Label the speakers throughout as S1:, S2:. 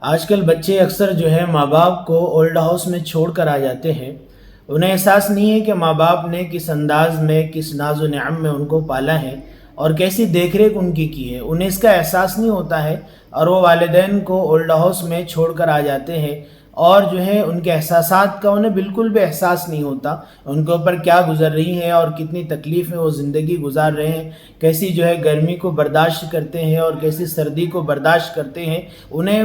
S1: آج کل بچے اکثر ماں باپ کو اولڈ ہاؤس میں چھوڑ کر آ جاتے ہیں۔ انہیں احساس نہیں ہے کہ ماں باپ نے کس انداز میں، کس ناز و نعم میں ان کو پالا ہے اور کیسی دیکھ ریکھ ان کی ہے۔ انہیں اس کا احساس نہیں ہوتا ہے اور وہ والدین کو اولڈ ہاؤس میں چھوڑ کر آ جاتے ہیں اور ان کے احساسات کا انہیں بالکل بھی احساس نہیں ہوتا، ان کے اوپر کیا گزر رہی ہے اور کتنی تکلیف میں وہ زندگی گزار رہے ہیں، کیسی گرمی کو برداشت کرتے ہیں اور کیسی سردی کو برداشت کرتے ہیں۔ انہیں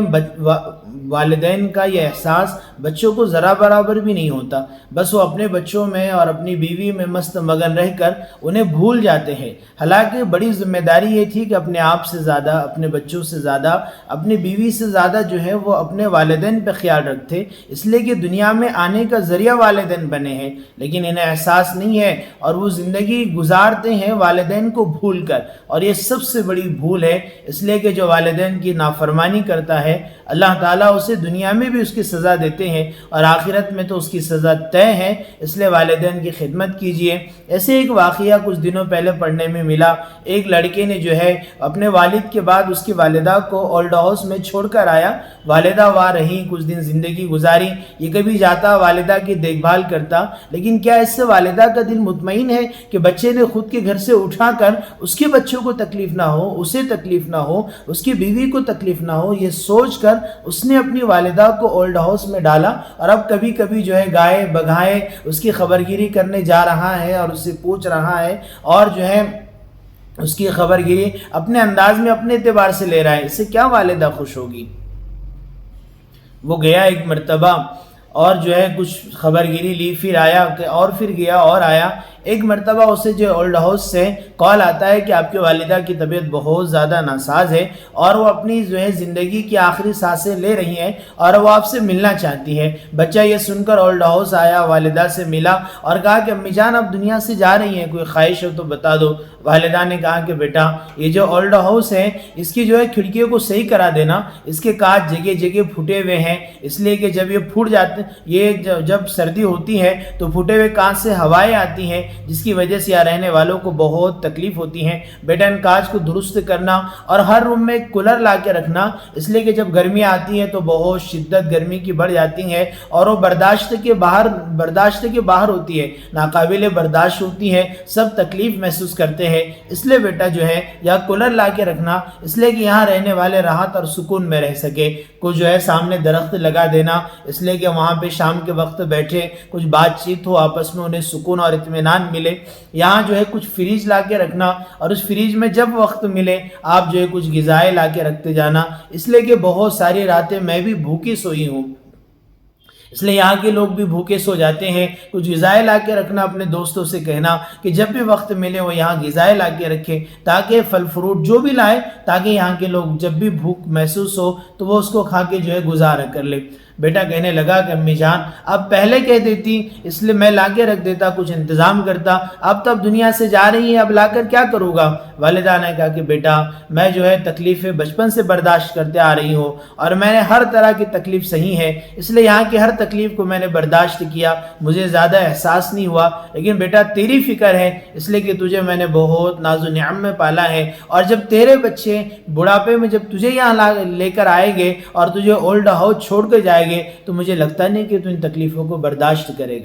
S1: والدین کا یہ احساس بچوں کو ذرا برابر بھی نہیں ہوتا، بس وہ اپنے بچوں میں اور اپنی بیوی میں مست مگن رہ کر انہیں بھول جاتے ہیں۔ حالانکہ بڑی ذمہ داری یہ تھی کہ اپنے آپ سے زیادہ، اپنے بچوں سے زیادہ، اپنی بیوی سے زیادہ وہ اپنے والدین پہ خیال رکھتے، اس لیے کہ دنیا میں آنے کا ذریعہ والدین بنے ہیں، لیکن انہیں احساس نہیں ہے اور وہ زندگی گزارتے ہیں والدین کو بھول کر، اور یہ سب سے بڑی بھول ہے۔ اس لیے کہ جو والدین کی نافرمانی کرتا ہے، اللہ تعالیٰ اسے دنیا میں بھی اس کی سزا دیتے ہیں اور آخرت میں تو اس کی سزا طے ہے، اس لیے والدین کی خدمت کیجئے۔ ایسے ایک واقعہ کچھ دنوں پہلے پڑھنے میں ملا۔ ایک لڑکے نے اپنے والد کے بعد اس کی والدہ کو اولڈ ہاؤس میں چھوڑ کر آیا۔ والدہ وہاں رہی، کچھ دن زندگی گزاری، یہ کبھی جاتا والدہ کی دیکھ بھال کرتا، لیکن کیا اس سے والدہ کا دل مطمئن ہے کہ بچے نے خود کے گھر سے اٹھا کر اس کے بچوں کو تکلیف نہ ہو، اسے تکلیف نہ ہو، اس کی بیوی کو تکلیف نہ ہو، یہ سوچ کر اس نے اپنی والدہ کو اولڈ ہاؤس میں ڈالا، اور اب کبھی کبھی گائے بگائے اس کی خبرگیری کرنے جا رہا ہے اور اسے پوچھ رہا ہے، اور اس کی خبرگیری اپنے انداز میں، اپنے اعتبار سے لے رہا ہے۔ اس سے کیا والدہ خوش ہوگی؟ وہ گیا ایک مرتبہ اور کچھ خبرگیری لی، پھر آیا اور پھر گیا اور آیا۔ ایک مرتبہ اسے اولڈ ہاؤس سے کال آتا ہے کہ آپ کی والدہ کی طبیعت بہت زیادہ ناساز ہے اور وہ اپنی زندگی کی آخری سانسیں لے رہی ہیں اور وہ آپ سے ملنا چاہتی ہے۔ بچہ یہ سن کر اولڈ ہاؤس آیا، والدہ سے ملا اور کہا کہ امی جان اب دنیا سے جا رہی ہیں، کوئی خواہش ہو تو بتا دو۔ والدہ نے کہا کہ بیٹا یہ اولڈ ہاؤس ہے، اس کی کھڑکیوں کو صحیح کرا دینا، اس کے کانچ جگہ جگہ پھٹے ہوئے ہیں، اس لیے کہ جب یہ پھوٹ جاتے، جب سردی ہوتی ہے تو پھٹے ہوئے کانچ سے ہوائیں آتی ہیں، جس کی وجہ سے یہاں رہنے والوں کو بہت تکلیف ہوتی ہے۔ بیٹا ان کانچ کو درست کرنا اور ہر روم میں کولر لا کے رکھنا، اس لیے کہ جب گرمی آتی ہے تو بہت شدت گرمی کی بڑھ جاتی ہے اور وہ برداشت کے باہر ہوتی ہے، ناقابل برداشت ہوتی ہے، سب تکلیف محسوس کرتے ہیں۔ اس لیے بیٹا یہاں کولر لا کے رکھنا، اس لیے کہ یہاں رہنے والے راحت اور سکون میں رہ سکے۔ کچھ سامنے درخت لگا دینا، اس لیے کہ وہاں پہ شام کے وقت بیٹھے کچھ بات چیت ہو، آپس میں انہیں سکون اور اطمینان ملے۔ یہاں کچھ فریج لا کے رکھنا اور اس فریج میں جب وقت ملے آپ کچھ غذائیں لا کے رکھتے جانا، اس لیے کہ بہت ساری راتیں میں بھی بھوکی سوئی ہوں، اس لیے یہاں کے لوگ بھی بھوکے سو جاتے ہیں۔ کچھ غذائیں لا کے رکھنا، اپنے دوستوں سے کہنا کہ جب بھی وقت ملے وہ یہاں غذائیں لا کے رکھے، تاکہ پھل فروٹ جو بھی لائے، تاکہ یہاں کے لوگ جب بھی بھوک محسوس ہو تو وہ اس کو کھا کے گزارا کر لے۔ بیٹا کہنے لگا کہ امی جان اب پہلے کہہ دیتی، اس لیے میں لا کے رکھ دیتا، کچھ انتظام کرتا، اب تب دنیا سے جا رہی ہے، اب لا کر کیا کروں گا؟ والدہ نے کہا کہ بیٹا میں تکلیفیں بچپن سے برداشت کرتے آ رہی ہوں اور میں نے ہر طرح کی تکلیف سہی ہے، اس لیے یہاں کی ہر تکلیف کو میں نے برداشت کیا، مجھے زیادہ احساس نہیں ہوا، لیکن بیٹا تیری فکر ہے، اس لیے کہ تجھے میں نے بہت ناز و نعم میں پالا ہے، اور جب تیرے بچے بڑھاپے میں جب تجھے یہاں لے کر آئیں گے اور تجھے اولڈ ہاؤس چھوڑ کر جائیں گے تو مجھے لگتا نہیں کہ تو ان تکلیفوں کو برداشت کرے گا۔